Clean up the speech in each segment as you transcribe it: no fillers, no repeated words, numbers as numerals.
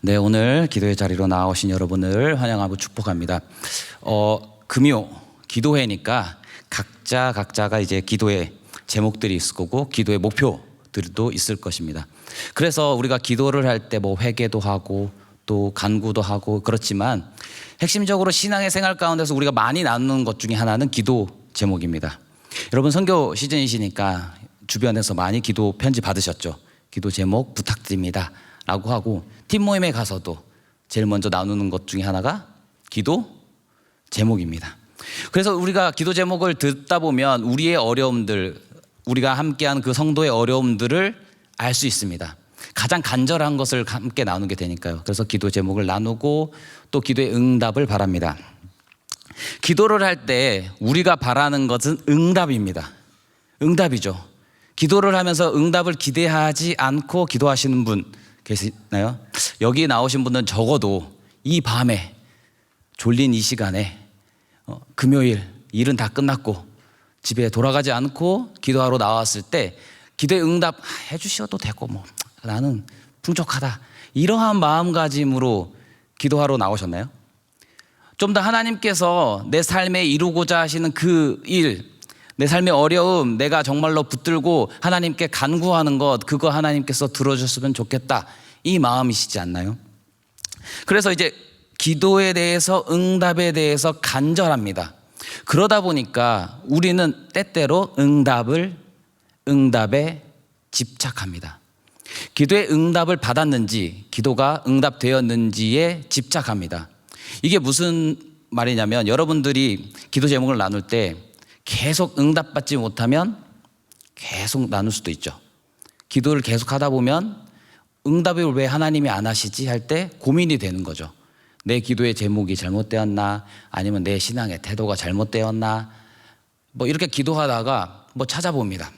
네, 오늘 기도의 자리로 나오신 여러분을 환영하고 축복합니다. 금요 기도회니까 각자가 이제 기도의 제목들이 있을 거고 기도의 목표들도 있을 것입니다. 그래서 우리가 기도를 할 때 뭐 회개도 하고 또 간구도 하고 그렇지만 핵심적으로 신앙의 생활 가운데서 우리가 많이 나누는 것 중에 하나는 기도 제목입니다. 여러분 선교 시즌이시니까 주변에서 많이 기도 편지 받으셨죠? 기도 제목 부탁드립니다 라고 하고 팀 모임에 가서도 제일 먼저 나누는 것 중에 하나가 기도 제목입니다. 그래서 우리가 기도 제목을 듣다 보면 우리의 어려움들, 우리가 함께한 그 성도의 어려움들을 알 수 있습니다. 가장 간절한 것을 함께 나누게 되니까요. 그래서 기도 제목을 나누고 또 기도의 응답을 바랍니다. 기도를 할 때 우리가 바라는 것은 응답입니다. 응답이죠. 기도를 하면서 응답을 기대하지 않고 기도하시는 분 계시나요? 여기 나오신 분은 적어도 이 밤에 졸린 이 시간에 금요일 일은 다 끝났고 집에 돌아가지 않고 기도하러 나왔을 때 기도의 응답 해주셔도 되고 뭐 나는 풍족하다 이러한 마음가짐으로 기도하러 나오셨나요? 좀 더 하나님께서 내 삶에 이루고자 하시는 그 일, 내 삶의 어려움, 내가 정말로 붙들고 하나님께 간구하는 것, 그거 하나님께서 들어줬으면 좋겠다 이 마음이시지 않나요? 그래서 이제 기도에 대해서 응답에 대해서 간절합니다. 그러다 보니까 우리는 때때로 응답에 집착합니다. 기도의 응답을 받았는지 기도가 응답되었는지에 집착합니다. 이게 무슨 말이냐면 여러분들이 기도 제목을 나눌 때 계속 응답받지 못하면 계속 나눌 수도 있죠. 기도를 계속 하다 보면 응답을 왜 하나님이 안 하시지 할 때 고민이 되는 거죠. 내 기도의 제목이 잘못되었나 아니면 내 신앙의 태도가 잘못되었나 뭐 이렇게 기도하다가 뭐 찾아봅니다.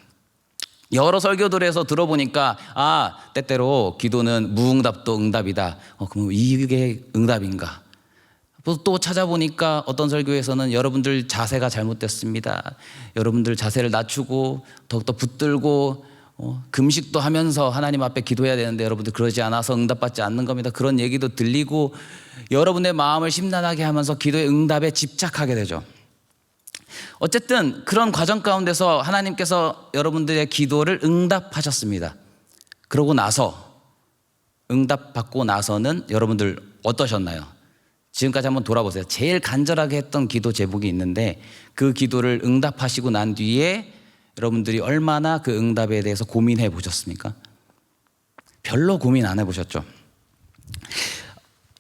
여러 설교들에서 들어보니까 때때로 기도는 무응답도 응답이다. 그럼 이게 응답인가? 또 찾아보니까 어떤 설교에서는 여러분들 자세가 잘못됐습니다. 여러분들 자세를 낮추고 더욱더 붙들고 금식도 하면서 하나님 앞에 기도해야 되는데 여러분들 그러지 않아서 응답받지 않는 겁니다. 그런 얘기도 들리고 여러분의 마음을 심란하게 하면서 기도의 응답에 집착하게 되죠. 어쨌든 그런 과정 가운데서 하나님께서 여러분들의 기도를 응답하셨습니다. 그러고 나서 응답받고 나서는 여러분들 어떠셨나요? 지금까지 한번 돌아보세요. 제일 간절하게 했던 기도 제목이 있는데 그 기도를 응답하시고 난 뒤에 여러분들이 얼마나 그 응답에 대해서 고민해 보셨습니까? 별로 고민 안 해보셨죠?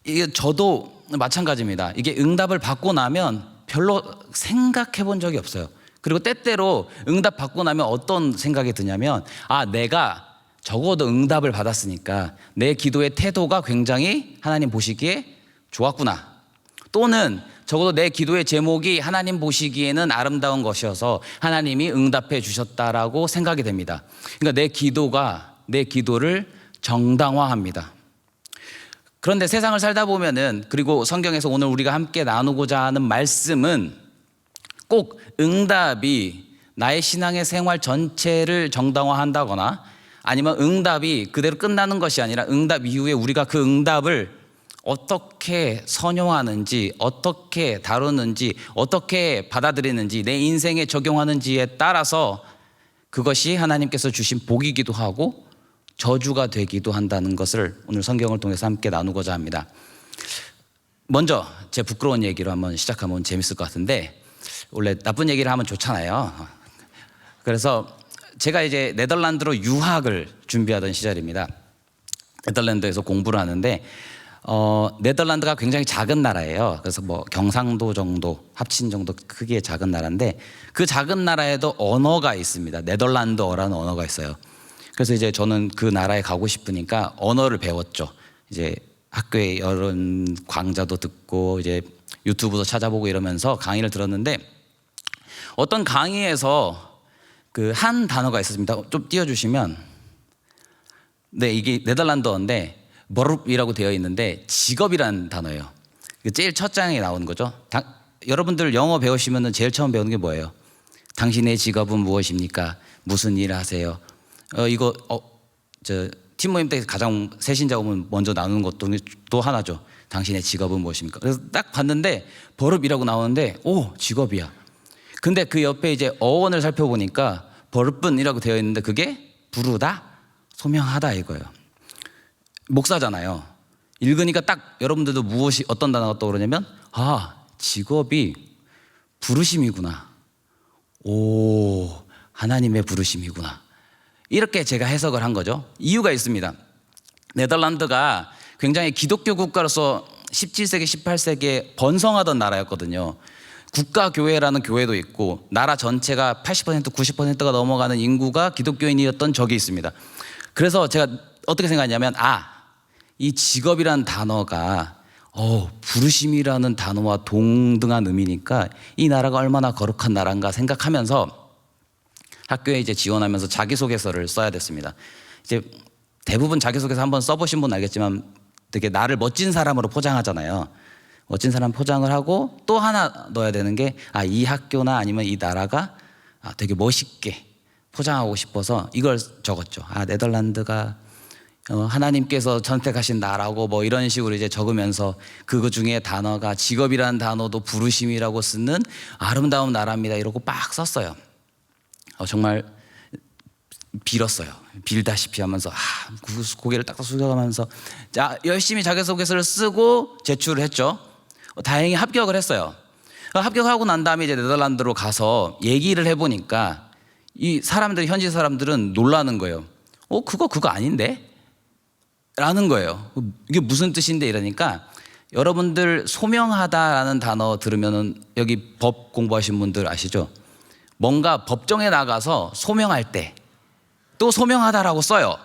이게 저도 마찬가지입니다. 이게 응답을 받고 나면 별로 생각해 본 적이 없어요. 그리고 때때로 응답 받고 나면 어떤 생각이 드냐면 내가 적어도 응답을 받았으니까 내 기도의 태도가 굉장히 하나님 보시기에 좋았구나. 또는 적어도 내 기도의 제목이 하나님 보시기에는 아름다운 것이어서 하나님이 응답해 주셨다라고 생각이 됩니다. 그러니까 내 기도를 정당화합니다. 그런데 세상을 살다 보면은 그리고 성경에서 오늘 우리가 함께 나누고자 하는 말씀은 꼭 응답이 나의 신앙의 생활 전체를 정당화한다거나 아니면 응답이 그대로 끝나는 것이 아니라 응답 이후에 우리가 그 응답을 어떻게 선용하는지, 어떻게 다루는지, 어떻게 받아들이는지, 내 인생에 적용하는지에 따라서 그것이 하나님께서 주신 복이기도 하고 저주가 되기도 한다는 것을 오늘 성경을 통해서 함께 나누고자 합니다. 먼저 제 부끄러운 얘기로 한번 시작하면 재밌을 것 같은데 원래 나쁜 얘기를 하면 좋잖아요. 그래서 제가 이제 네덜란드로 유학을 준비하던 시절입니다. 네덜란드에서 공부를 하는데 네덜란드가 굉장히 작은 나라예요. 그래서 뭐 경상도 정도 합친 정도 크기의 작은 나라인데 그 작은 나라에도 언어가 있습니다. 네덜란드어라는 언어가 있어요. 그래서 이제 저는 그 나라에 가고 싶으니까 언어를 배웠죠. 이제 학교에 여러 강좌도 듣고 이제 유튜브도 찾아보고 이러면서 강의를 들었는데 어떤 강의에서 그 한 단어가 있었습니다. 좀 띄워주시면 네, 이게 네덜란드어인데 버룹이라고 되어 있는데 직업이라는 단어예요. 제일 첫 장에 나오는 거죠. 여러분들 영어 배우시면 제일 처음 배우는 게 뭐예요? 당신의 직업은 무엇입니까? 무슨 일을 하세요? 이거 팀 모임 때 가장 새신자 오면 먼저 나누는 것도 또 하나죠. 당신의 직업은 무엇입니까? 그래서 딱 봤는데 버릇이라고 나오는데 오, 직업이야. 근데 그 옆에 이제 어원을 살펴보니까 버릇분이라고 되어 있는데 그게 부르다, 소명하다 이거예요. 목사잖아요. 읽으니까 딱 여러분들도 무엇이 어떤 단어가 떠오르냐면 아, 직업이 부르심이구나. 오, 하나님의 부르심이구나. 이렇게 제가 해석을 한 거죠. 이유가 있습니다. 네덜란드가 굉장히 기독교 국가로서 17세기, 18세기에 번성하던 나라였거든요. 국가교회라는 교회도 있고 나라 전체가 80%, 90%가 넘어가는 인구가 기독교인이었던 적이 있습니다. 그래서 제가 어떻게 생각하냐면 이 직업이라는 단어가 부르심이라는 단어와 동등한 의미니까 이 나라가 얼마나 거룩한 나라인가 생각하면서 학교에 이제 지원하면서 자기소개서를 써야 됐습니다. 이제 대부분 자기소개서 한번 써보신 분 알겠지만 되게 나를 멋진 사람으로 포장하잖아요. 멋진 사람 포장을 하고 또 하나 넣어야 되는 게 이 학교나 아니면 이 나라가 되게 멋있게 포장하고 싶어서 이걸 적었죠. 네덜란드가 하나님께서 선택하신 나라고 뭐 이런 식으로 이제 적으면서 그 중에 단어가 직업이라는 단어도 부르심이라고 쓰는 아름다운 나라입니다. 이러고 빡 썼어요. 정말 빌었어요. 빌다시피 하면서 고개를 딱딱 숙여가면서 열심히 자기소개서를 쓰고 제출을 했죠. 다행히 합격을 했어요. 합격하고 난 다음에 이제 네덜란드로 가서 얘기를 해보니까 이 사람들, 현지 사람들은 놀라는 거예요. 그거 아닌데? 라는 거예요. 이게 무슨 뜻인데? 이러니까 여러분들 소명하다라는 단어 들으면은 여기 법 공부하신 분들 아시죠? 뭔가 법정에 나가서 소명할 때 또 소명하다라고 써요.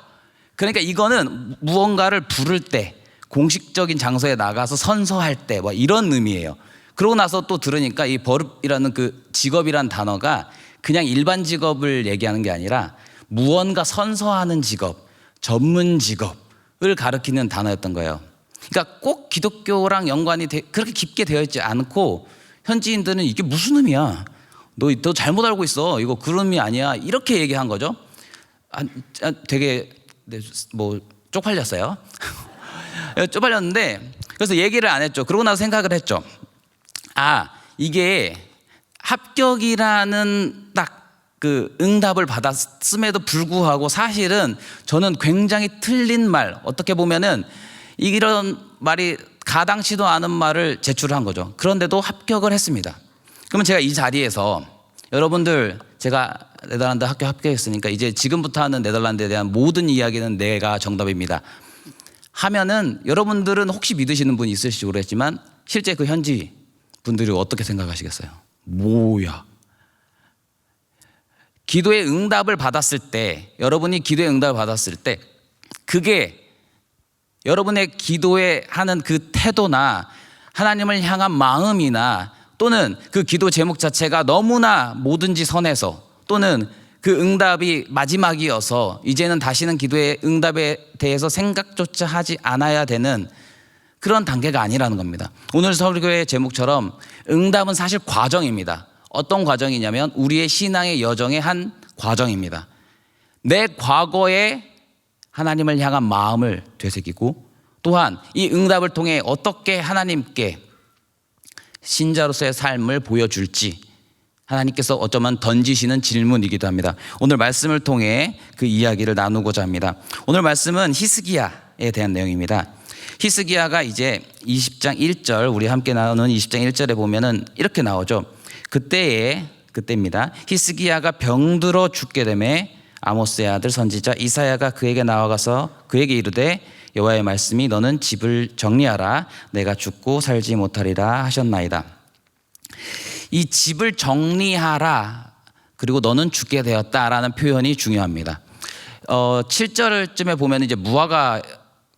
그러니까 이거는 무언가를 부를 때, 공식적인 장소에 나가서 선서할 때 뭐 이런 의미예요. 그러고 나서 또 들으니까 이 버릇이라는 그 직업이란 단어가 그냥 일반 직업을 얘기하는 게 아니라 무언가 선서하는 직업, 전문 직업을 가리키는 단어였던 거예요. 그러니까 꼭 기독교랑 연관이 그렇게 깊게 되어 있지 않고 현지인들은 이게 무슨 의미야? 너 잘못 알고 있어. 이거 그런 의미 아니야. 이렇게 얘기한 거죠. 되게 뭐 쪽팔렸어요. 쪽팔렸는데 그래서 얘기를 안 했죠. 그러고 나서 생각을 했죠. 이게 합격이라는 딱 그 응답을 받았음에도 불구하고 사실은 저는 굉장히 틀린 말, 어떻게 보면은 이런 말이 가당치도 않은 말을 제출한 거죠. 그런데도 합격을 했습니다. 그러면 제가 이 자리에서 여러분들, 제가 네덜란드 학교 합격했으니까 이제 지금부터 하는 네덜란드에 대한 모든 이야기는 내가 정답입니다 하면은 여러분들은 혹시 믿으시는 분이 있을지 모르겠지만 실제 그 현지 분들이 어떻게 생각하시겠어요? 뭐야? 기도의 응답을 받았을 때, 여러분이 기도의 응답을 받았을 때 그게 여러분의 기도에 하는 그 태도나 하나님을 향한 마음이나 또는 그 기도 제목 자체가 너무나 뭐든지 선해서 또는 그 응답이 마지막이어서 이제는 다시는 기도의 응답에 대해서 생각조차 하지 않아야 되는 그런 단계가 아니라는 겁니다. 오늘 설교의 제목처럼 응답은 사실 과정입니다. 어떤 과정이냐면 우리의 신앙의 여정의 한 과정입니다. 내 과거에 하나님을 향한 마음을 되새기고 또한 이 응답을 통해 어떻게 하나님께 신자로서의 삶을 보여줄지 하나님께서 어쩌면 던지시는 질문이기도 합니다. 오늘 말씀을 통해 그 이야기를 나누고자 합니다. 오늘 말씀은 히스기야에 대한 내용입니다. 히스기야가 이제 20장 1절, 우리 함께 나누는 20장 1절에 보면은 이렇게 나오죠. 그때입니다. 히스기야가 병들어 죽게 되매 아모스의 아들 선지자 이사야가 그에게 나아가서 그에게 이르되 여호와의 말씀이 너는 집을 정리하라 내가 죽고 살지 못하리라 하셨나이다. 이 집을 정리하라 그리고 너는 죽게 되었다라는 표현이 중요합니다. 7절쯤에 보면 이제 무화과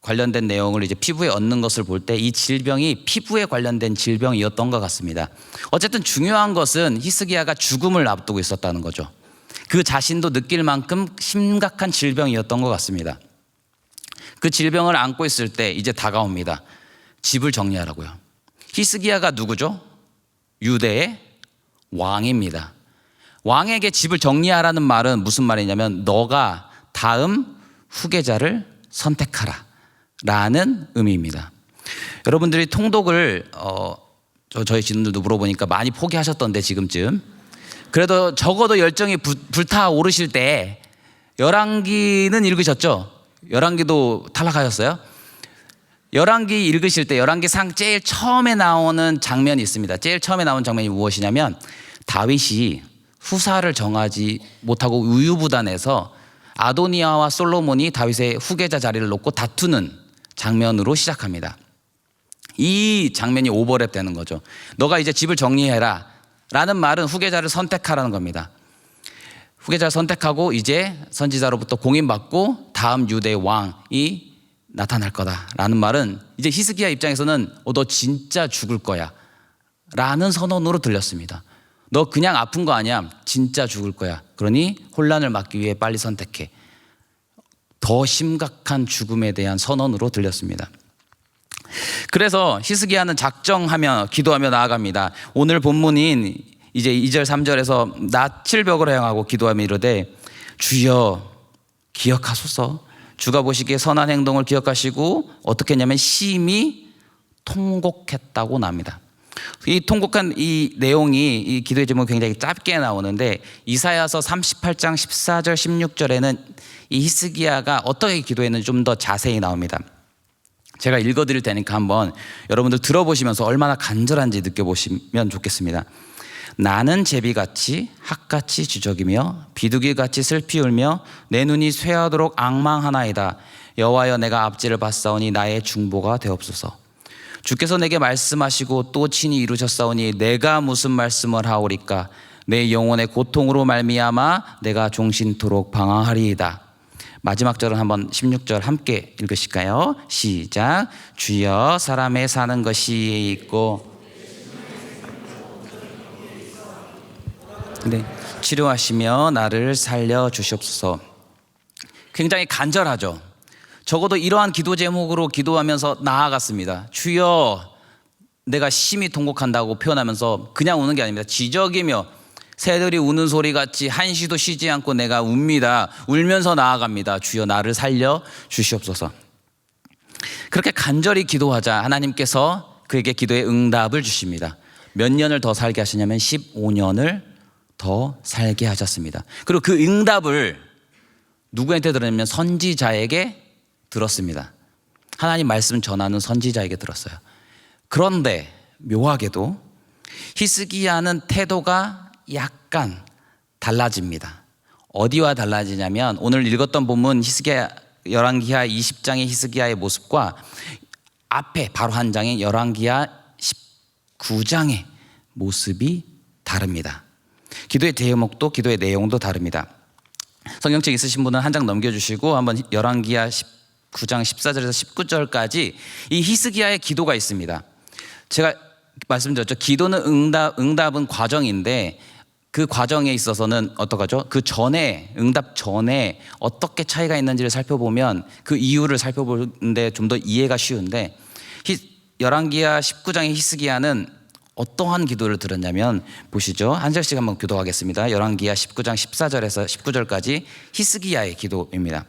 관련된 내용을 이제 피부에 얹는 것을 볼 때 이 질병이 피부에 관련된 질병이었던 것 같습니다. 어쨌든 중요한 것은 히스기야가 죽음을 앞두고 있었다는 거죠. 그 자신도 느낄 만큼 심각한 질병이었던 것 같습니다. 그 질병을 안고 있을 때 이제 다가옵니다. 집을 정리하라고요. 히스기야가 누구죠? 유대의 왕입니다. 왕에게 집을 정리하라는 말은 무슨 말이냐면 너가 다음 후계자를 선택하라라는 의미입니다. 여러분들이 통독을 저희 진들도 물어보니까 많이 포기하셨던데 지금쯤 그래도 적어도 열정이 불타오르실 때 열왕기는 읽으셨죠? 열왕기도 탈락하셨어요? 열왕기 읽으실 때 열왕기상 제일 처음에 나오는 장면이 있습니다. 제일 처음에 나오는 장면이 무엇이냐면 다윗이 후사를 정하지 못하고 우유부단해서 아도니아와 솔로몬이 다윗의 후계자 자리를 놓고 다투는 장면으로 시작합니다. 이 장면이 오버랩 되는 거죠. 너가 이제 집을 정리해라 라는 말은 후계자를 선택하라는 겁니다. 후계자를 선택하고 이제 선지자로부터 공인받고 다음 유대의 왕이 나타날 거다라는 말은 이제 히스기야 입장에서는 너 진짜 죽을 거야 라는 선언으로 들렸습니다. 너 그냥 아픈 거 아니야. 진짜 죽을 거야. 그러니 혼란을 막기 위해 빨리 선택해. 더 심각한 죽음에 대한 선언으로 들렸습니다. 그래서 히스기야는 작정하며 기도하며 나아갑니다. 오늘 본문인 이제 2절 3절에서 낯을 벽으로 향하고 기도하며 이르되 주여 기억하소서. 주가 보시기에 선한 행동을 기억하시고 어떻게 했냐면 심히 통곡했다고 나옵니다. 이 통곡한 이 내용이 이 기도의 제목이 굉장히 짧게 나오는데 이사야서 38장 14절 16절에는 이 히스기야가 어떻게 기도했는지 좀 더 자세히 나옵니다. 제가 읽어드릴 테니까 한번 여러분들 들어보시면서 얼마나 간절한지 느껴보시면 좋겠습니다. 나는 제비같이 학같이 주저기며 비둘기같이 슬피 울며 내 눈이 쇠하도록 앙망하나이다. 여호와여 내가 앞지를 봤사오니 나의 중보가 되옵소서. 주께서 내게 말씀하시고 또 친히 이루셨사오니 내가 무슨 말씀을 하오리까. 내 영혼의 고통으로 말미암아 내가 종신토록 방황하리이다. 마지막 절은 한번 16절 함께 읽으실까요? 시작. 주여 사람의 사는 것이 있고 치료하시며 나를 살려주시옵소서. 굉장히 간절하죠. 적어도 이러한 기도 제목으로 기도하면서 나아갔습니다. 주여 내가 심히 통곡한다고 표현하면서 그냥 우는 게 아닙니다. 지저귀며 새들이 우는 소리 같이 한시도 쉬지 않고 내가 웁니다. 울면서 나아갑니다. 주여 나를 살려 주시옵소서. 그렇게 간절히 기도하자 하나님께서 그에게 기도의 응답을 주십니다. 몇 년을 더 살게 하시냐면 15년을 더 살게 하셨습니다. 그리고 그 응답을 누구한테 들었냐면 선지자에게 들었습니다. 하나님 말씀 전하는 선지자에게 들었어요. 그런데 묘하게도 히스기야는 태도가 약간 달라집니다. 어디와 달라지냐면 오늘 읽었던 본문 히스기야 열왕기하 20장의 히스기야의 모습과 앞에 바로 한 장의 열왕기하 19장의 모습이 다릅니다. 기도의 제목도 기도의 내용도 다릅니다. 성경책 있으신 분은 한 장 넘겨주시고 한번 열왕기하 19장 14절에서 19절까지 이 히스기야의 기도가 있습니다. 제가 말씀드렸죠. 기도는 응답은 과정인데 그 과정에 있어서는 어떡하죠? 그 전에 응답 전에 어떻게 차이가 있는지를 살펴보면 그 이유를 살펴보는데 좀 더 이해가 쉬운데 열왕기하 19장의 히스기야는 어떠한 기도를 들었냐면 보시죠. 한 절씩 한번 교도하겠습니다. 열왕기하 19장 14절에서 19절까지 히스기야의 기도입니다.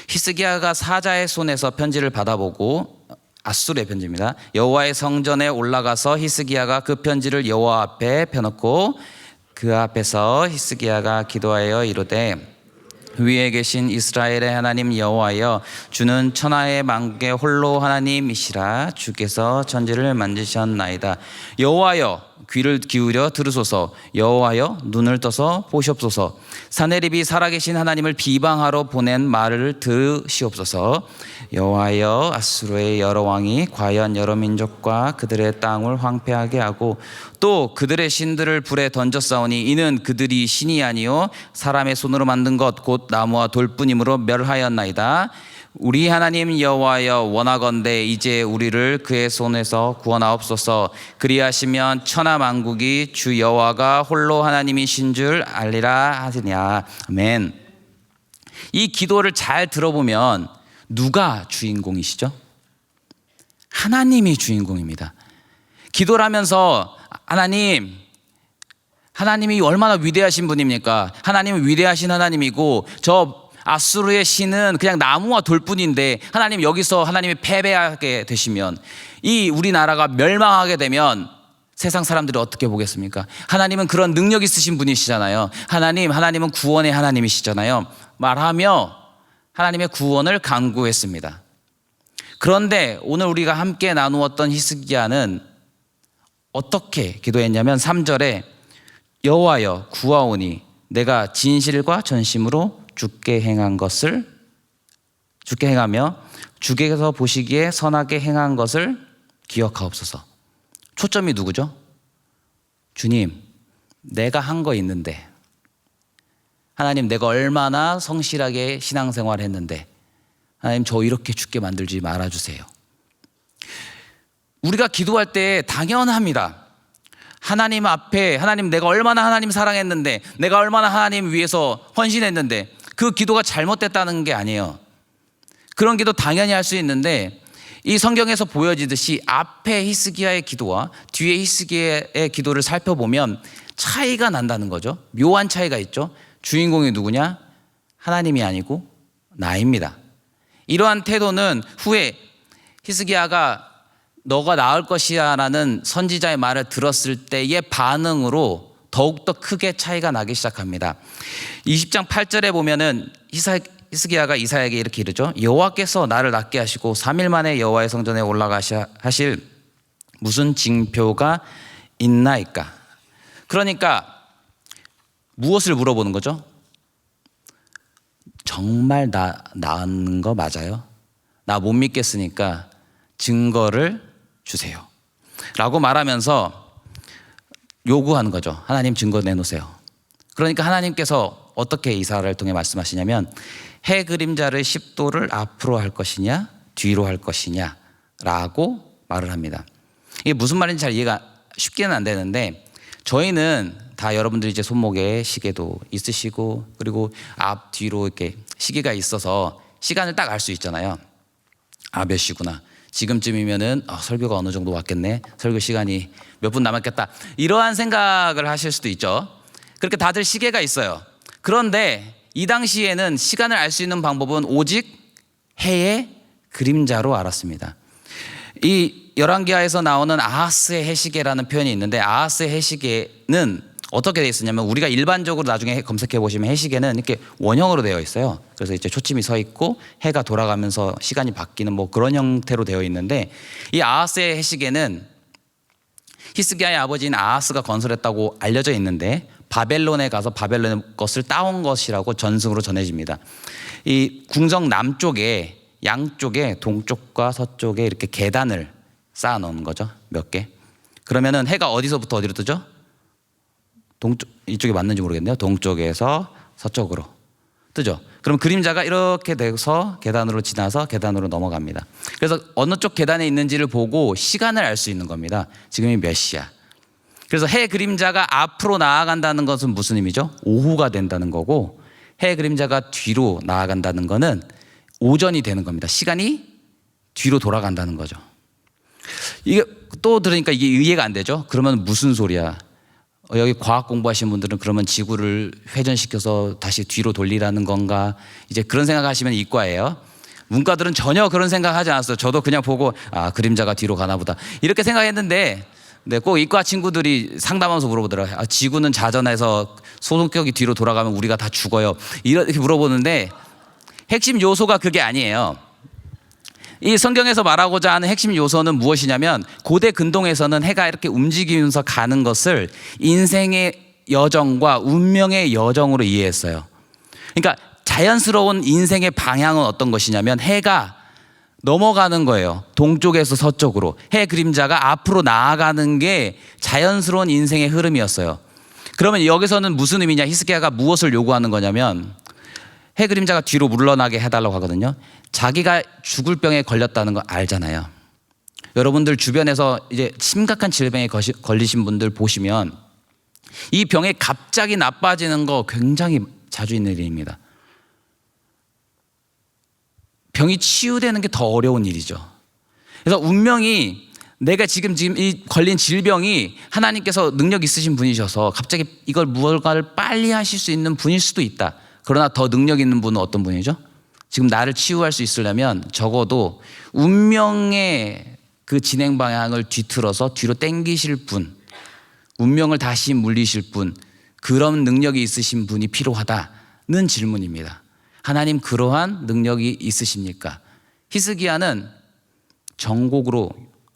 히스기야가 사자의 손에서 편지를 받아보고 아수르의 편지입니다. 여호와의 성전에 올라가서 히스기야가 그 편지를 여호와 앞에 펴놓고 그 앞에서 히스기야가 기도하여 이르되 위에 계신 이스라엘의 하나님 여호와여 주는 천하의 만국의 홀로 하나님이시라. 주께서 천지를 만드셨나이다. 여호와여 귀를 기울여 들으소서. 여호와여 눈을 떠서 보시옵소서. 사내립이 살아계신 하나님을 비방하러 보낸 말을 들으시옵소서. 여호와여 아수르의 여러 왕이 과연 여러 민족과 그들의 땅을 황폐하게 하고 또 그들의 신들을 불에 던졌사오니 이는 그들이 신이 아니요 사람의 손으로 만든 것 곧 나무와 돌뿐이므로 멸하였나이다. 우리 하나님 여호와여 원하건대 이제 우리를 그의 손에서 구원하옵소서. 그리하시면 천하 만국이 주 여호와가 홀로 하나님이신 줄 알리라 하시냐. 아멘. 이 기도를 잘 들어보면 누가 주인공이시죠? 하나님이 주인공입니다. 기도를 하면서 하나님이 얼마나 위대하신 분입니까? 하나님은 위대하신 하나님이고 저 아수르의 신은 그냥 나무와 돌뿐인데 하나님 여기서 하나님이 패배하게 되시면, 이 우리나라가 멸망하게 되면 세상 사람들이 어떻게 보겠습니까? 하나님은 그런 능력 있으신 분이시잖아요. 하나님은 구원의 하나님이시잖아요. 말하며 하나님의 구원을 간구했습니다. 그런데 오늘 우리가 함께 나누었던 히스기야는 어떻게 기도했냐면 3절에 여호와여 구하오니 내가 진실과 전심으로 주께 행하며 주께서 보시기에 선하게 행한 것을 기억하옵소서. 초점이 누구죠? 주님, 내가 한 거 있는데, 하나님 내가 얼마나 성실하게 신앙생활 했는데 하나님 저 이렇게 죽게 만들지 말아주세요. 우리가 기도할 때 당연합니다. 하나님 앞에, 하나님 내가 얼마나 하나님 사랑했는데, 내가 얼마나 하나님 위해서 헌신했는데, 그 기도가 잘못됐다는 게 아니에요. 그런 기도 당연히 할 수 있는데, 이 성경에서 보여지듯이 앞에 히스기야의 기도와 뒤에 히스기야의 기도를 살펴보면 차이가 난다는 거죠. 묘한 차이가 있죠. 주인공이 누구냐? 하나님이 아니고 나입니다. 이러한 태도는 후에 히스기야가 너가 나을 것이야 라는 선지자의 말을 들었을 때의 반응으로 더욱더 크게 차이가 나기 시작합니다. 20장 8절에 보면은 히스기야가 이사야에게 이렇게 이르죠. 여호와께서 나를 낫게 하시고 3일 만에 여호와의 성전에 올라가실 무슨 징표가 있나이까. 그러니까 무엇을 물어보는 거죠? 정말 나 나은 거 맞아요? 나 못 믿겠으니까 증거를 주세요 라고 말하면서 요구하는 거죠. 하나님 증거 내놓으세요. 그러니까 하나님께서 어떻게 이사야를 통해 말씀하시냐면 해 그림자를 10도를 앞으로 할 것이냐 뒤로 할 것이냐 라고 말을 합니다. 이게 무슨 말인지 잘 이해가 쉽게는 안 되는데, 저희는 다 여러분들 이제 손목에 시계도 있으시고 그리고 앞 뒤로 이렇게 시계가 있어서 시간을 딱 알 수 있잖아요. 아, 몇 시구나, 지금쯤이면은 설교가 어느 정도 왔겠네, 설교 시간이 몇 분 남았겠다, 이러한 생각을 하실 수도 있죠. 그렇게 다들 시계가 있어요. 그런데 이 당시에는 시간을 알 수 있는 방법은 오직 해의 그림자로 알았습니다. 이 열왕기하에서 나오는 아하스의 해시계라는 표현이 있는데, 아하스의 해시계는 어떻게 되어 있었냐면, 우리가 일반적으로 나중에 검색해 보시면 해시계는 이렇게 원형으로 되어 있어요. 그래서 이제 초침이 서 있고 해가 돌아가면서 시간이 바뀌는 뭐 그런 형태로 되어 있는데, 이 아하스의 해시계는 히스기야의 아버지인 아하스가 건설했다고 알려져 있는데, 바벨론에 가서 바벨론의 것을 따온 것이라고 전승으로 전해집니다. 이 궁정 남쪽에 양쪽에 동쪽과 서쪽에 이렇게 계단을 쌓아 놓은 거죠. 몇 개. 그러면은 해가 어디서부터 어디로 뜨죠? 동쪽, 이쪽이 맞는지 모르겠네요. 동쪽에서 서쪽으로 뜨죠. 그럼 그림자가 이렇게 돼서 계단으로 지나서 계단으로 넘어갑니다. 그래서 어느 쪽 계단에 있는지를 보고 시간을 알 수 있는 겁니다. 지금이 몇 시야. 그래서 해 그림자가 앞으로 나아간다는 것은 무슨 의미죠? 오후가 된다는 거고, 해 그림자가 뒤로 나아간다는 거는 오전이 되는 겁니다. 시간이 뒤로 돌아간다는 거죠. 이게 또 들으니까 이게 이해가 안 되죠? 그러면 무슨 소리야? 여기 과학 공부하신 분들은 그러면 지구를 회전시켜서 다시 뒤로 돌리라는 건가? 이제 그런 생각하시면 이과예요. 문과들은 전혀 그런 생각하지 않았어요. 저도 그냥 보고 그림자가 뒤로 가나 보다 이렇게 생각했는데, 네, 꼭 이과 친구들이 상담하면서 물어보더라고요. 지구는 자전해서 소속격이 뒤로 돌아가면 우리가 다 죽어요, 이렇게 물어보는데 핵심 요소가 그게 아니에요. 이 성경에서 말하고자 하는 핵심 요소는 무엇이냐면, 고대 근동에서는 해가 이렇게 움직이면서 가는 것을 인생의 여정과 운명의 여정으로 이해했어요. 그러니까 자연스러운 인생의 방향은 어떤 것이냐면, 해가 넘어가는 거예요. 동쪽에서 서쪽으로 해 그림자가 앞으로 나아가는 게 자연스러운 인생의 흐름이었어요. 그러면 여기서는 무슨 의미냐? 히스기야가 무엇을 요구하는 거냐면, 해 그림자가 뒤로 물러나게 해달라고 하거든요. 자기가 죽을 병에 걸렸다는 거 알잖아요. 여러분들 주변에서 이제 심각한 질병에 걸리신 분들 보시면 이 병이 갑자기 나빠지는 거 굉장히 자주 있는 일입니다. 병이 치유되는 게 더 어려운 일이죠. 그래서 운명이, 내가 지금 이 걸린 질병이 하나님께서 능력 있으신 분이셔서 갑자기 이걸 무언가를 빨리 하실 수 있는 분일 수도 있다. 그러나 더 능력 있는 분은 어떤 분이죠? 지금 나를 치유할 수 있으려면 적어도 운명의 그 진행 방향을 뒤틀어서 뒤로 당기실 분, 운명을 다시 물리실 분, 그런 능력이 있으신 분이 필요하다는 질문입니다. 하나님 그러한 능력이 있으십니까? 히스기야는 정곡으로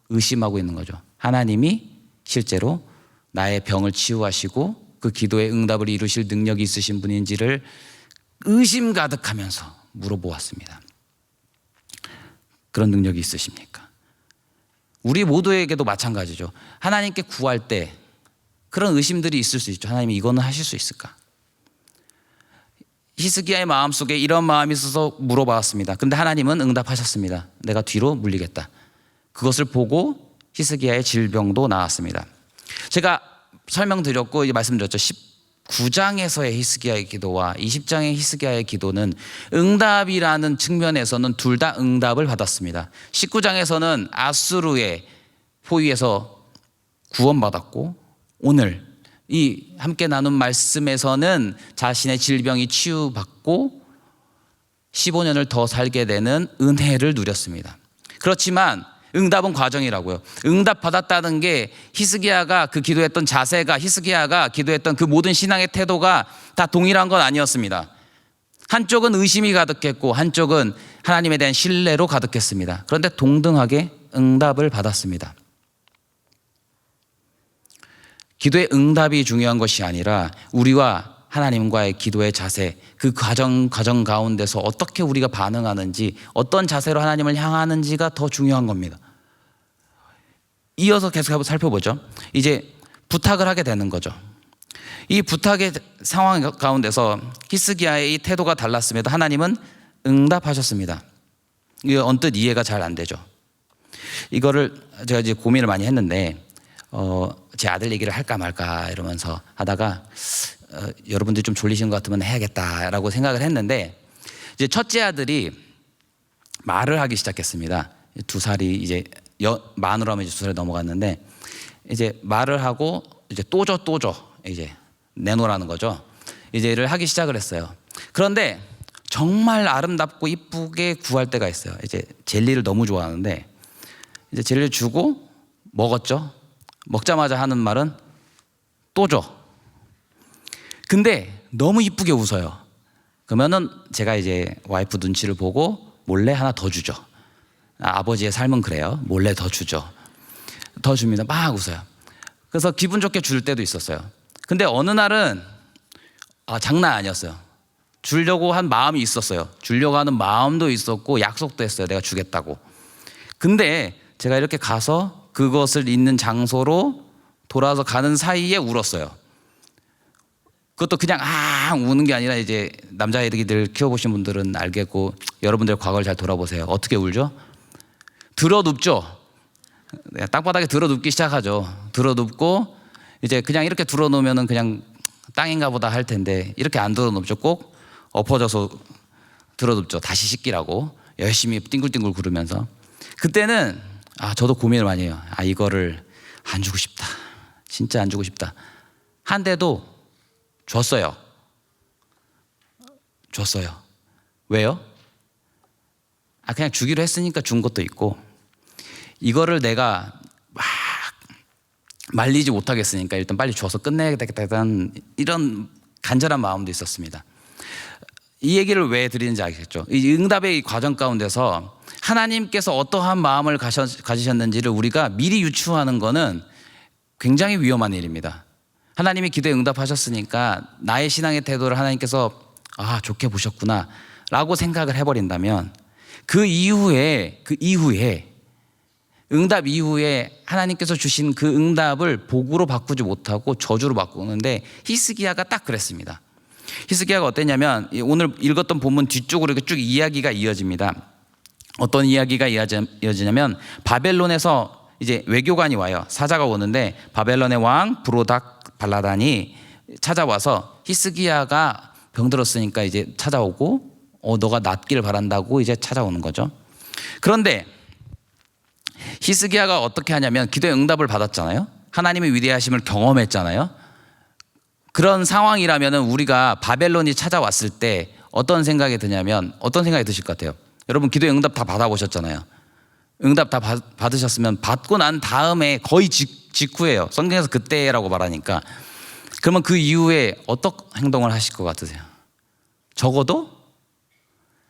의심하고 있는 거죠. 하나님이 실제로 나의 병을 치유하시고 그 기도의 응답을 이루실 능력이 있으신 분인지를 의심 가득하면서 물어보았습니다. 그런 능력이 있으십니까? 우리 모두에게도 마찬가지죠. 하나님께 구할 때 그런 의심들이 있을 수 있죠. 하나님 이거는 하실 수 있을까? 히스기야의 마음속에 이런 마음이 있어서 물어봤습니다. 근데 하나님은 응답하셨습니다. 내가 뒤로 물리겠다. 그것을 보고 히스기야의 질병도 나았습니다. 제가 설명드렸고 말씀드렸죠. 19장에서의 히스기야의 기도와 20장의 히스기야의 기도는 응답이라는 측면에서는 둘 다 응답을 받았습니다. 19장에서는 아수르의 포위에서 구원받았고, 오늘 이 함께 나눈 말씀에서는 자신의 질병이 치유받고 15년을 더 살게 되는 은혜를 누렸습니다. 그렇지만 응답은 과정이라고요. 응답 받았다는 게 히스기야가 그 기도했던 자세가, 히스기야가 기도했던 그 모든 신앙의 태도가 다 동일한 건 아니었습니다. 한쪽은 의심이 가득했고 한쪽은 하나님에 대한 신뢰로 가득했습니다. 그런데 동등하게 응답을 받았습니다. 기도의 응답이 중요한 것이 아니라 우리와 하나님과의 기도의 자세, 그 과정 가운데서 어떻게 우리가 반응하는지, 어떤 자세로 하나님을 향하는지가 더 중요한 겁니다. 이어서 계속 살펴보죠. 이제 부탁을 하게 되는 거죠. 이 부탁의 상황 가운데서 히스기야의 이 태도가 달랐음에도 하나님은 응답하셨습니다. 이게 언뜻 이해가 잘 안 되죠. 이거를 제가 이제 고민을 많이 했는데 제 아들 얘기를 할까 말까 이러면서 하다가 여러분들이 좀 졸리신 것 같으면 해야겠다라고 생각을 했는데, 이제 첫째 아들이 말을 하기 시작했습니다. 2살이 이제 만으로 하면 이제 2살이 넘어갔는데, 이제 말을 하고 이제 또 줘 이제 내놓으라는 거죠. 이제를 하기 시작을 했어요. 그런데 정말 아름답고 이쁘게 구할 때가 있어요. 이제 젤리를 너무 좋아하는데 이제 젤리를 주고 먹었죠. 먹자마자 하는 말은 또 줘. 근데 너무 이쁘게 웃어요. 그러면은 제가 이제 와이프 눈치를 보고 몰래 하나 더 주죠. 아버지의 삶은 그래요. 몰래 더 주죠. 더 줍니다. 막 웃어요. 그래서 기분 좋게 줄 때도 있었어요. 근데 어느 날은 장난 아니었어요. 주려고 한 마음이 있었어요. 주려고 하는 마음도 있었고 약속도 했어요. 내가 주겠다고. 근데 제가 이렇게 가서 그것을 있는 장소로 돌아서 가는 사이에 울었어요. 그것도 그냥 우는 게 아니라, 이제 남자애들 키워보신 분들은 알겠고 여러분들 과거를 잘 돌아보세요. 어떻게 울죠? 들어눕죠. 땅바닥에 들어눕기 시작하죠. 들어눕고 이제 그냥 이렇게 들어놓으면 그냥 땅인가 보다 할 텐데 이렇게 안 들어눕죠. 꼭 엎어져서 들어눕죠. 다시 씻기라고 열심히 띵굴띵굴 구르면서. 그때는 저도 고민을 많이 해요. 이거를 안 주고 싶다. 진짜 안 주고 싶다. 한데도 줬어요. 왜요? 그냥 주기로 했으니까 준 것도 있고, 이거를 내가 막 말리지 못하겠으니까 일단 빨리 줘서 끝내야 되겠다는 이런 간절한 마음도 있었습니다. 이 얘기를 왜 드리는지 알겠죠? 이 응답의 이 과정 가운데서 하나님께서 어떠한 마음을 가지셨는지를 우리가 미리 유추하는 것은 굉장히 위험한 일입니다. 하나님이 기도에 응답하셨으니까 나의 신앙의 태도를 하나님께서 좋게 보셨구나 라고 생각을 해버린다면, 그 이후에 응답 이후에 하나님께서 주신 그 응답을 복으로 바꾸지 못하고 저주로 바꾸는데, 히스기야가 딱 그랬습니다. 히스기야가 어땠냐면, 오늘 읽었던 본문 뒤쪽으로 이렇게 쭉 이야기가 이어집니다. 어떤 이야기가 이어지냐면, 바벨론에서 이제 외교관이 와요. 사자가 오는데 바벨론의 왕 브로닥 발라단이 찾아와서 히스기야가 병들었으니까 이제 찾아오고 너가 낫기를 바란다고 이제 찾아오는 거죠. 그런데 히스기야가 어떻게 하냐면, 기도의 응답을 받았잖아요. 하나님의 위대하심을 경험했잖아요. 그런 상황이라면 우리가 바벨론이 찾아왔을 때 어떤 생각이 드냐면 어떤 생각이 드실 것 같아요? 여러분 기도의 응답 다 받아보셨잖아요. 응답 다 받으셨으면 받고 난 다음에 거의 직후예요. 성경에서 그때라고 말하니까. 그러면 그 이후에 어떤 행동을 하실 것 같으세요? 적어도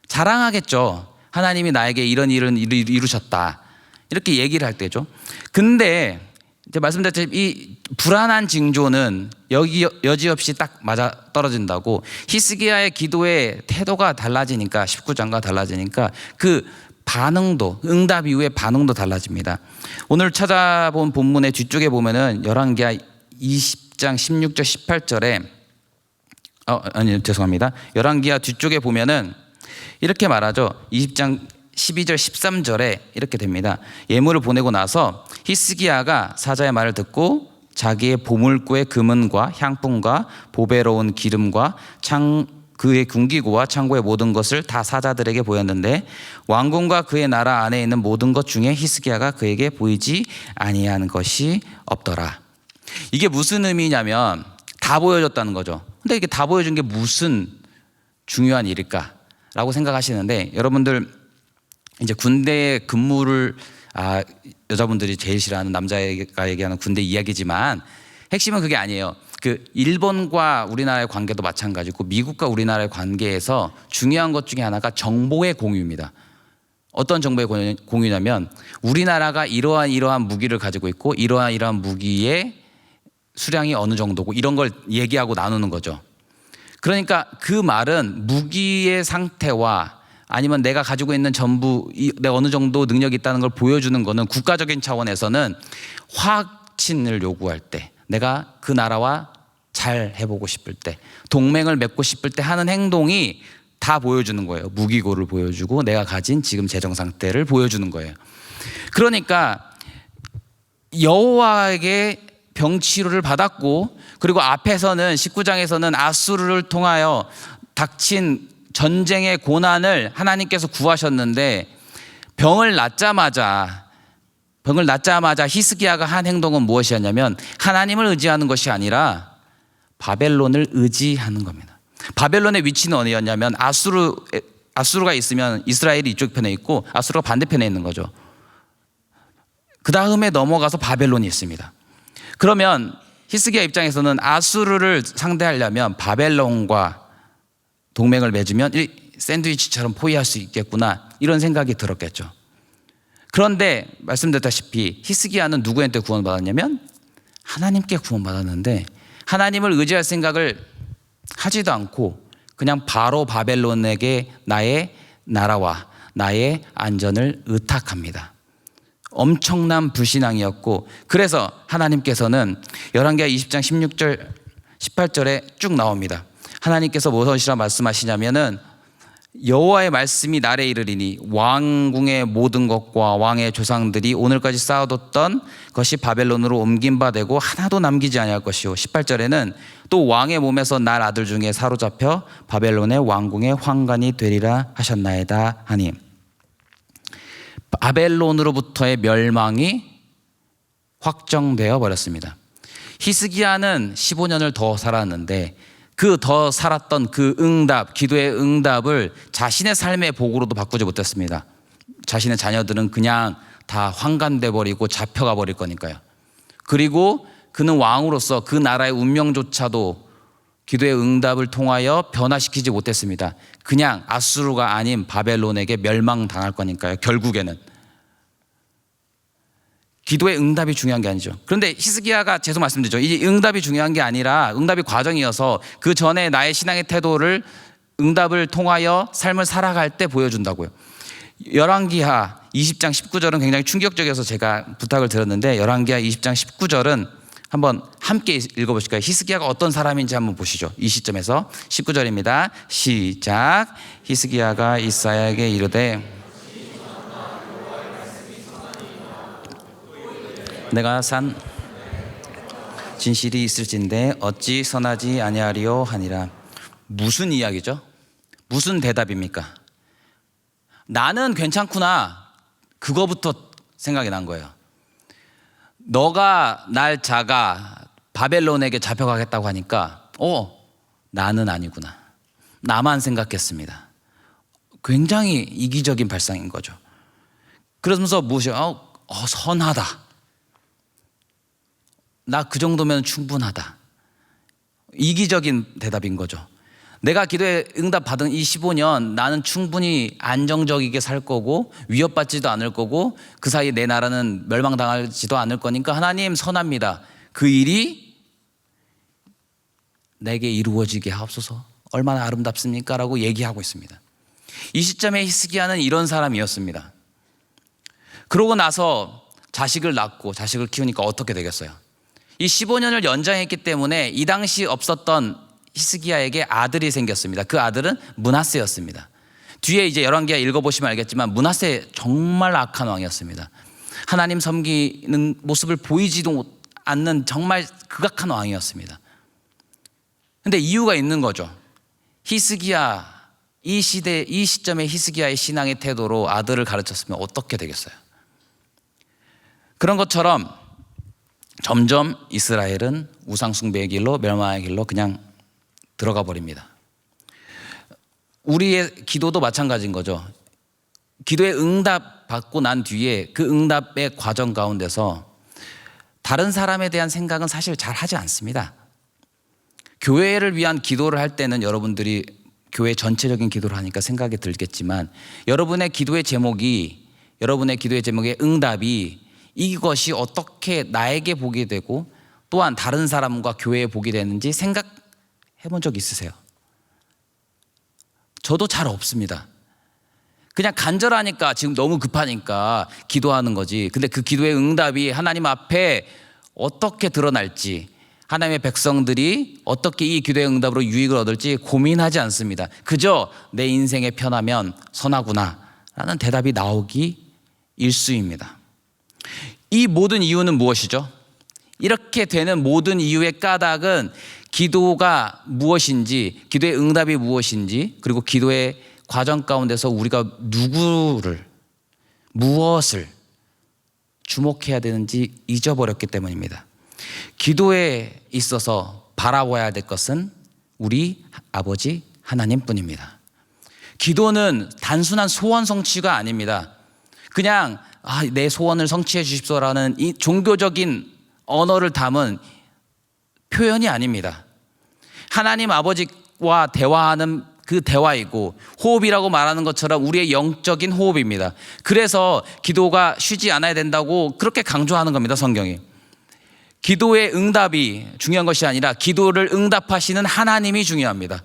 자랑하겠죠. 하나님이 나에게 이런 일을 이루셨다. 이렇게 얘기를 할 때죠. 근데 이제 말씀드렸듯이 이 불안한 징조는 여지없이 딱 맞아 떨어진다고. 히스기야의 기도의 태도가 달라지니까 19장과 달라지니까 그 반응도 응답 이후의 반응도 달라집니다. 오늘 찾아본 본문의 뒤쪽에 보면은 열왕기하 20장 16절 18절에 죄송합니다. 열왕기하 뒤쪽에 보면은 이렇게 말하죠. 20장 12절 13절에 이렇게 됩니다. 예물을 보내고 나서 히스기야가 사자의 말을 듣고 자기의 보물고의 금은과 향품과 보배로운 기름과 그의 군기구와 창고의 모든 것을 다 사자들에게 보였는데 왕궁과 그의 나라 안에 있는 모든 것 중에 히스기야가 그에게 보이지 아니한 것이 없더라. 이게 무슨 의미냐면 다 보여줬다는 거죠. 근데 이게 다 보여준 게 무슨 중요한 일일까라고 생각하시는데, 여러분들 이제 군대 근무를 여자분들이 제일 싫어하는 남자가 얘기하는 군대 이야기지만 핵심은 그게 아니에요. 그 일본과 우리나라의 관계도 마찬가지고 미국과 우리나라의 관계에서 중요한 것 중에 하나가 정보의 공유입니다. 어떤 정보의 공유냐면 우리나라가 이러한 무기를 가지고 있고 이러한 무기의 수량이 어느 정도고 이런 걸 얘기하고 나누는 거죠. 그러니까 그 말은 무기의 상태와 아니면 내가 가지고 있는 전부 내가 어느 정도 능력이 있다는 걸 보여주는 거는 국가적인 차원에서는 확신을 요구할 때, 내가 그 나라와 잘 해보고 싶을 때, 동맹을 맺고 싶을 때 하는 행동이 다 보여주는 거예요. 무기고를 보여주고 내가 가진 지금 재정 상태를 보여주는 거예요. 그러니까 여호와에게 병치료를 받았고, 그리고 앞에서는 19장에서는 아수르를 통하여 닥친 전쟁의 고난을 하나님께서 구하셨는데 병을 낫자마자 히스기야가 한 행동은 무엇이었냐면 하나님을 의지하는 것이 아니라 바벨론을 의지하는 겁니다. 바벨론의 위치는 어디였냐면 아수르가 있으면 이스라엘이 이쪽 편에 있고 아수르가 반대편에 있는 거죠. 그 다음에 넘어가서 바벨론이 있습니다. 그러면 히스기야 입장에서는 아수르를 상대하려면 바벨론과 동맹을 맺으면 샌드위치처럼 포위할 수 있겠구나, 이런 생각이 들었겠죠. 그런데 말씀드렸다시피 히스기야는 누구한테 구원받았냐면 하나님께 구원받았는데 하나님을 의지할 생각을 하지도 않고 그냥 바로 바벨론에게 나의 나라와 나의 안전을 의탁합니다. 엄청난 불신앙이었고, 그래서 하나님께서는 열왕기하 20장 16절 18절에 쭉 나옵니다. 하나님께서 무엇이라 말씀하시냐면은 여호와의 말씀이 나를 이르리니 왕궁의 모든 것과 왕의 조상들이 오늘까지 쌓아뒀던 것이 바벨론으로 옮긴 바 되고 하나도 남기지 아니할 것이요. 18절에는 또 왕의 몸에서 날 아들 중에 사로잡혀 바벨론의 왕궁의 환관이 되리라 하셨나이다 하니, 바벨론으로부터의 멸망이 확정되어 버렸습니다. 히스기야는 15년을 더 살았는데 그 더 살았던 그 응답, 기도의 응답을 자신의 삶의 복으로도 바꾸지 못했습니다. 자신의 자녀들은 그냥 다 환관돼 버리고 잡혀가 버릴 거니까요. 그리고 그는 왕으로서 그 나라의 운명조차도 기도의 응답을 통하여 변화시키지 못했습니다. 그냥 아수르가 아닌 바벨론에게 멸망당할 거니까요. 결국에는 기도의 응답이 중요한 게 아니죠. 그런데 히스기야가 계속 말씀드리죠. 이 응답이 중요한 게 아니라 응답이 과정이어서 그 전에 나의 신앙의 태도를 응답을 통하여 삶을 살아갈 때 보여준다고요. 열왕기하 20장 19절은 굉장히 충격적이어서 제가 부탁을 드렸는데, 열왕기하 20장 19절은 한번 함께 읽어보실까요? 히스기야가 어떤 사람인지 한번 보시죠. 이 시점에서 19절입니다. 시작. 히스기야가 이사야에게 이르되 내가 산 진실이 있을진데 어찌 선하지 아니하리요 하니라. 무슨 이야기죠? 무슨 대답입니까? 나는 괜찮구나, 그거부터 생각이 난 거예요. 너가 날 자가 바벨론에게 잡혀가겠다고 하니까 나는 아니구나. 나만 생각했습니다. 굉장히 이기적인 발상인 거죠. 그러면서 무엇이요? 선하다. 나 그 정도면 충분하다. 이기적인 대답인 거죠. 내가 기도에 응답 받은 이 15년 나는 충분히 안정적이게 살 거고 위협받지도 않을 거고 그 사이에 내 나라는 멸망당하지도 않을 거니까 하나님 선합니다. 그 일이 내게 이루어지게 하옵소서. 얼마나 아름답습니까? 라고 얘기하고 있습니다. 이 시점에 히스기야는 이런 사람이었습니다. 그러고 나서 자식을 낳고 자식을 키우니까 어떻게 되겠어요? 이 15년을 연장했기 때문에 이 당시 없었던 히스기야에게 아들이 생겼습니다. 그 아들은 므낫세였습니다. 뒤에 이제 열왕기하 읽어보시면 알겠지만 므낫세 정말 악한 왕이었습니다. 하나님 섬기는 모습을 보이지도 않는 정말 극악한 왕이었습니다. 근데 이유가 있는 거죠. 히스기야, 이 시점에 히스기야의 신앙의 태도로 아들을 가르쳤으면 어떻게 되겠어요? 그런 것처럼 점점 이스라엘은 우상숭배의 길로 멸망의 길로 그냥 들어가 버립니다. 우리의 기도도 마찬가지인 거죠. 기도의 응답 받고 난 뒤에 그 응답의 과정 가운데서 다른 사람에 대한 생각은 사실 잘 하지 않습니다. 교회를 위한 기도를 할 때는 여러분들이 교회 전체적인 기도를 하니까 생각이 들겠지만 여러분의 기도의 제목의 응답이 이것이 어떻게 나에게 보게 되고 또한 다른 사람과 교회에 보게 되는지 생각해 본 적 있으세요? 저도 잘 없습니다. 그냥 간절하니까 지금 너무 급하니까 기도하는 거지. 근데 그 기도의 응답이 하나님 앞에 어떻게 드러날지 하나님의 백성들이 어떻게 이 기도의 응답으로 유익을 얻을지 고민하지 않습니다. 그저 내 인생에 편하면 선하구나 라는 대답이 나오기 일쑤입니다. 이 모든 이유는 무엇이죠? 이렇게 되는 모든 이유의 까닭은 기도가 무엇인지, 기도의 응답이 무엇인지, 그리고 기도의 과정 가운데서 우리가 무엇을 주목해야 되는지 잊어버렸기 때문입니다. 기도에 있어서 바라봐야 될 것은 우리 아버지 하나님뿐입니다. 기도는 단순한 소원 성취가 아닙니다. 그냥 내 소원을 성취해 주십시오라는 이 종교적인 언어를 담은 표현이 아닙니다. 하나님 아버지와 대화하는 그 대화이고 호흡이라고 말하는 것처럼 우리의 영적인 호흡입니다. 그래서 기도가 쉬지 않아야 된다고 그렇게 강조하는 겁니다, 성경이. 기도의 응답이 중요한 것이 아니라 기도를 응답하시는 하나님이 중요합니다.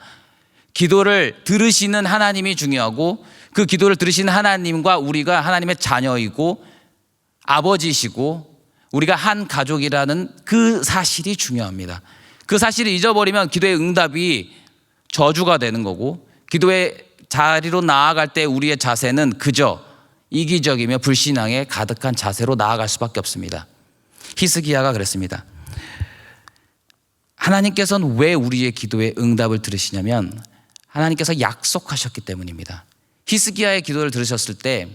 기도를 들으시는 하나님이 중요하고 그 기도를 들으시는 하나님과 우리가 하나님의 자녀이고 아버지시고 우리가 한 가족이라는 그 사실이 중요합니다. 그 사실을 잊어버리면 기도의 응답이 저주가 되는 거고 기도의 자리로 나아갈 때 우리의 자세는 그저 이기적이며 불신앙에 가득한 자세로 나아갈 수밖에 없습니다. 히스기야가 그랬습니다. 하나님께서는 왜 우리의 기도의 응답을 들으시냐면 하나님께서 약속하셨기 때문입니다. 히스기야의 기도를 들으셨을 때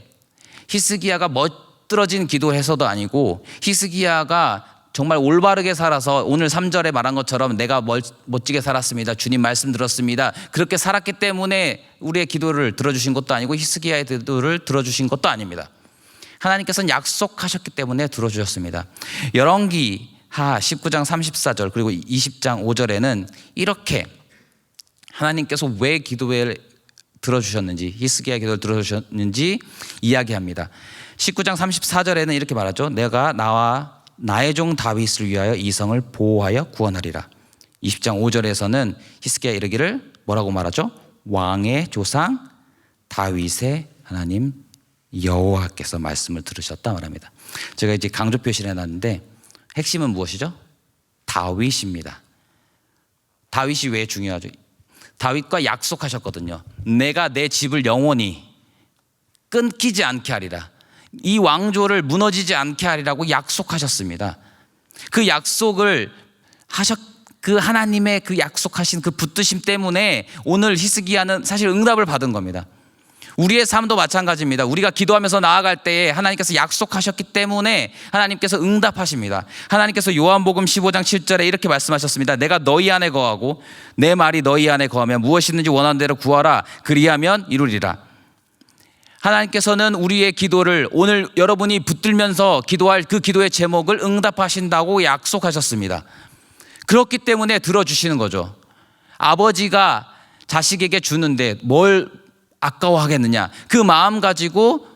히스기야가 멋들어진 기도해서도 아니고 히스기야가 정말 올바르게 살아서 오늘 3절에 말한 것처럼 내가 멋지게 살았습니다. 주님 말씀 들었습니다. 그렇게 살았기 때문에 우리의 기도를 들어주신 것도 아니고 히스기야의 기도를 들어주신 것도 아닙니다. 하나님께서는 약속하셨기 때문에 들어주셨습니다. 열왕기하 19장 34절 그리고 20장 5절에는 이렇게 하나님께서 왜 기도를 들어주셨는지 히스기야의 기도를 들어주셨는지 이야기합니다. 19장 34절에는 이렇게 말하죠. 내가 나와 나의 종 다윗을 위하여 이 성을 보호하여 구원하리라. 20장 5절에서는 히스기야 이르기를 뭐라고 말하죠? 왕의 조상 다윗의 하나님 여호와께서 말씀을 들으셨다 말합니다. 제가 이제 강조 표시를 해놨는데 핵심은 무엇이죠? 다윗입니다. 다윗이 왜 중요하죠? 다윗과 약속하셨거든요. 내가 내 집을 영원히 끊기지 않게 하리라. 이 왕조를 무너지지 않게 하리라고 약속하셨습니다. 그 약속을 그 하나님의 그 약속하신 그 붙드심 때문에 오늘 히스기야는 사실 응답을 받은 겁니다. 우리의 삶도 마찬가지입니다. 우리가 기도하면서 나아갈 때에 하나님께서 약속하셨기 때문에 하나님께서 응답하십니다. 하나님께서 요한복음 15장 7절에 이렇게 말씀하셨습니다. 내가 너희 안에 거하고 내 말이 너희 안에 거하면 무엇이든지 원하는 대로 구하라. 그리하면 이루리라. 하나님께서는 우리의 기도를, 오늘 여러분이 붙들면서 기도할 그 기도의 제목을 응답하신다고 약속하셨습니다. 그렇기 때문에 들어주시는 거죠. 아버지가 자식에게 주는데 뭘 아까워하겠느냐, 그 마음 가지고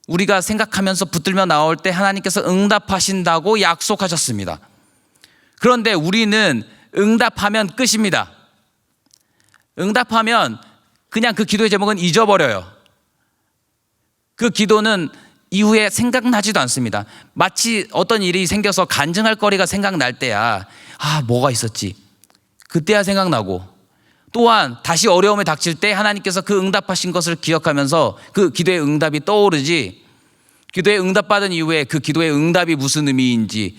우리가 생각하면서 붙들며 나올 때 하나님께서 응답하신다고 약속하셨습니다. 그런데 우리는 응답하면 끝입니다. 응답하면 그냥 그 기도의 제목은 잊어버려요. 그 기도는 이후에 생각나지도 않습니다. 마치 어떤 일이 생겨서 간증할 거리가 생각날 때야, 뭐가 있었지, 그때야 생각나고, 또한 다시 어려움에 닥칠 때 하나님께서 그 응답하신 것을 기억하면서 그 기도의 응답이 떠오르지, 기도의 응답받은 이후에 그 기도의 응답이 무슨 의미인지,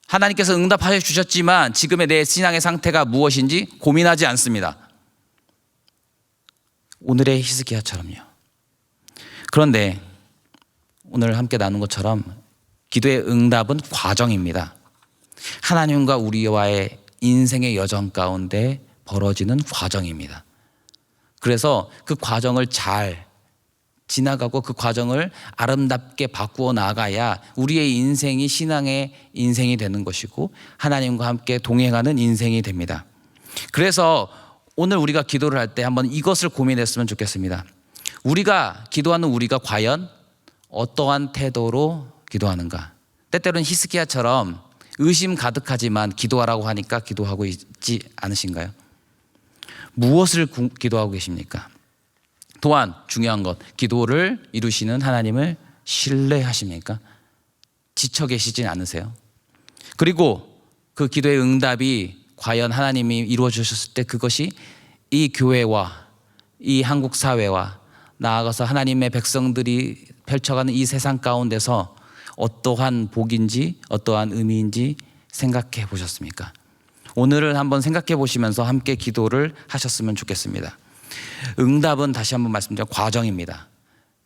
하나님께서 응답하여 주셨지만 지금의 내 신앙의 상태가 무엇인지 고민하지 않습니다. 오늘의 히스기야처럼요. 그런데 오늘 함께 나눈 것처럼 기도의 응답은 과정입니다. 하나님과 우리와의 인생의 여정 가운데 벌어지는 과정입니다. 그래서 그 과정을 잘 지나가고 그 과정을 아름답게 바꾸어 나가야 우리의 인생이 신앙의 인생이 되는 것이고 하나님과 함께 동행하는 인생이 됩니다. 그래서 오늘 우리가 기도를 할 때 한번 이것을 고민했으면 좋겠습니다. 우리가 기도하는 우리가 과연 어떠한 태도로 기도하는가? 때때로는 히스기야처럼 의심 가득하지만 기도하라고 하니까 기도하고 있지 않으신가요? 무엇을 기도하고 계십니까? 또한 중요한 것, 기도를 이루시는 하나님을 신뢰하십니까? 지쳐 계시진 않으세요? 그리고 그 기도의 응답이 과연 하나님이 이루어 주셨을 때 그것이 이 교회와 이 한국 사회와 나아가서 하나님의 백성들이 펼쳐가는 이 세상 가운데서 어떠한 복인지 어떠한 의미인지 생각해 보셨습니까? 오늘을 한번 생각해 보시면서 함께 기도를 하셨으면 좋겠습니다. 응답은 다시 한번 말씀드려 과정입니다.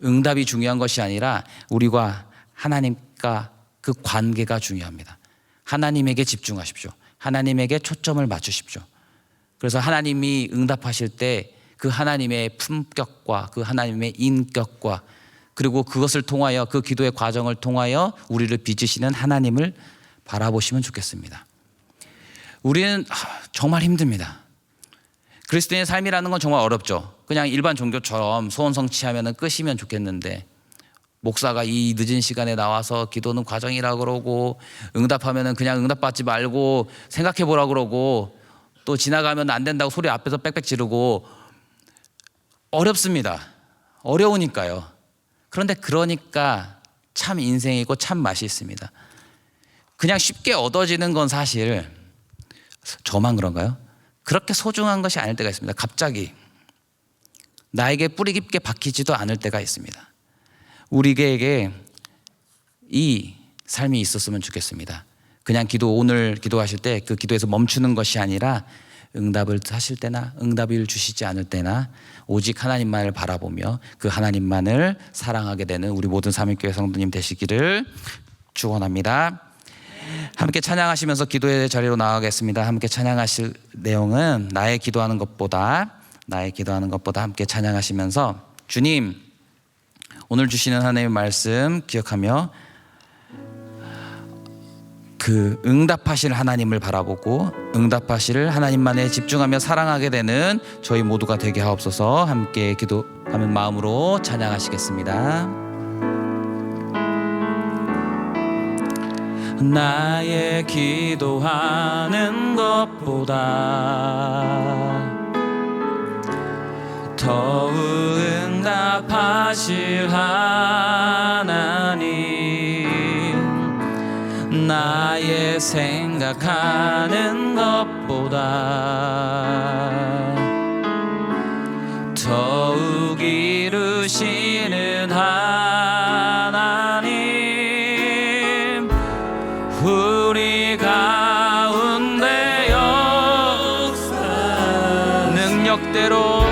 응답이 중요한 것이 아니라 우리와 하나님과 그 관계가 중요합니다. 하나님에게 집중하십시오. 하나님에게 초점을 맞추십시오. 그래서 하나님이 응답하실 때 그 하나님의 품격과 그 하나님의 인격과 그리고 그것을 통하여 그 기도의 과정을 통하여 우리를 빚으시는 하나님을 바라보시면 좋겠습니다. 우리는 정말 힘듭니다. 그리스도인의 삶이라는 건 정말 어렵죠. 그냥 일반 종교처럼 소원 성취하면 끝이면 좋겠는데 목사가 이 늦은 시간에 나와서 기도는 과정이라 그러고 응답하면 그냥 응답받지 말고 생각해 보라 그러고 또 지나가면 안 된다고 소리 앞에서 빽빽 지르고 어렵습니다. 어려우니까요. 그런데 그러니까 참 인생이고 참 맛이 있습니다. 그냥 쉽게 얻어지는 건 사실 저만 그런가요? 그렇게 소중한 것이 아닐 때가 있습니다. 갑자기 나에게 뿌리 깊게 박히지도 않을 때가 있습니다. 우리에게 이 삶이 있었으면 좋겠습니다. 그냥 오늘 기도하실 때 그 기도에서 멈추는 것이 아니라 응답을 하실 때나 응답을 주시지 않을 때나 오직 하나님만을 바라보며 그 하나님만을 사랑하게 되는 우리 모든 삼일교회 성도님 되시기를 축원합니다. 함께 찬양하시면서 기도의 자리로 나가겠습니다. 함께 찬양하실 내용은 나의 기도하는 것보다 함께 찬양하시면서 주님 오늘 주시는 하나님의 말씀 기억하며 그 응답하실 하나님을 바라보고 응답하실 하나님만에 집중하며 사랑하게 되는 저희 모두가 되게 하옵소서. 함께 기도하는 마음으로 찬양하시겠습니다. 나의 기도하는 것보다 더욱 응답하실 하나님 나의 생각하는 것보다 더욱 이루시는 하나님 우리 가운데 역사 능력대로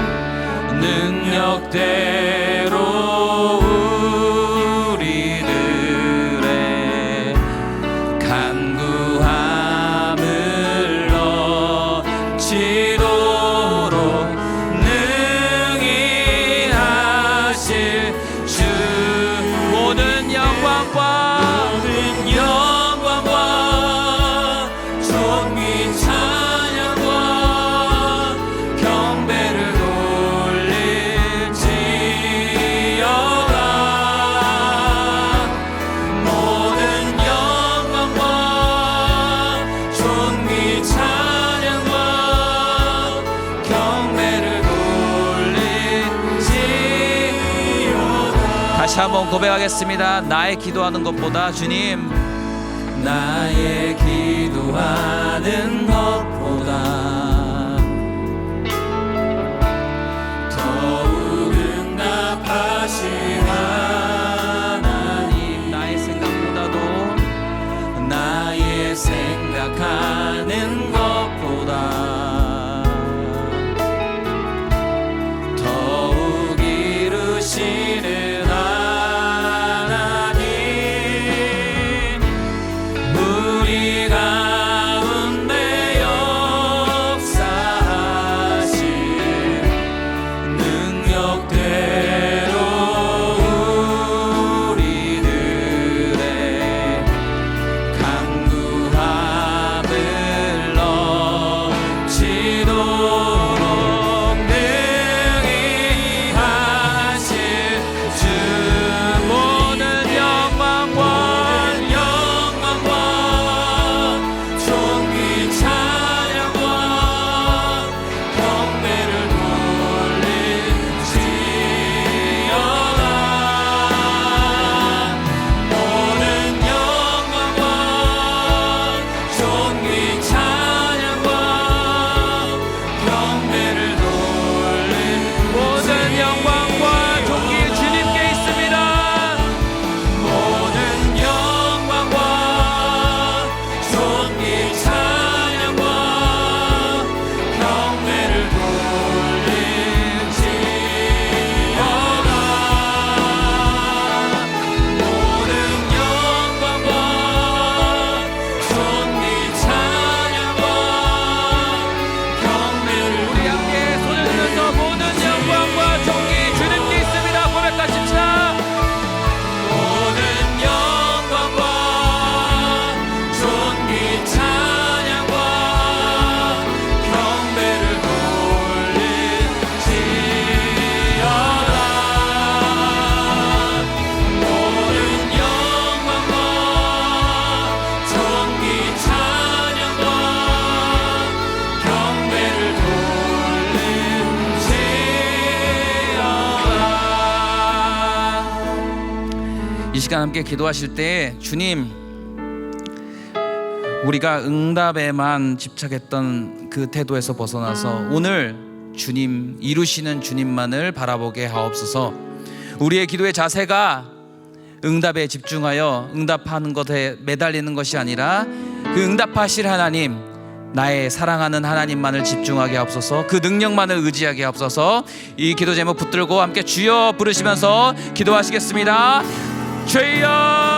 자, 한번 고백하겠습니다. 나의 기도하는 것보다 주님, 나의 기도하는 것보다 더욱 응답하신 하나님, 나의 생각보다도 나의 생각하는 것보다 더욱 이루시는 하나님, 우리 가운데 역사하신 능력대로 우리들의 강구함을 넘치도록 능히 하실 주, 모든 영광과 존귀 찬양과 경배를 돌릴지어다. 모든 영광과 존귀 찬양과 경배를 돌릴, 모든 영광과 존귀 주님께 있습니다. 모든 영광과 존귀 찬양과 경배를 돌릴지어다. 모든 영광과 존귀 찬양과 경배를, 우리 함께 손을 들어서 모든 영광과 존귀 주님께 있습니다. 고백하십시다. 모든 영광과 존귀 찬양과 경배를 돌릴지어다. 모든 영광과 존귀 찬양과 경배를 돌릴지어다. 이 시간 함께 기도하실 때 주님, 우리가 응답에만 집착했던 그 태도에서 벗어나서 오늘 주님, 이루시는 주님만을 바라보게 하옵소서. 우리의 기도의 자세가 응답에 집중하여 응답하는 것에 매달리는 것이 아니라 그 응답하실 하나님, 나의 사랑하는 하나님만을 집중하게 하옵소서. 그 능력만을 의지하게 하옵소서. 이 기도 제목 붙들고 함께 주여 부르시면서 기도하시겠습니다. 주여.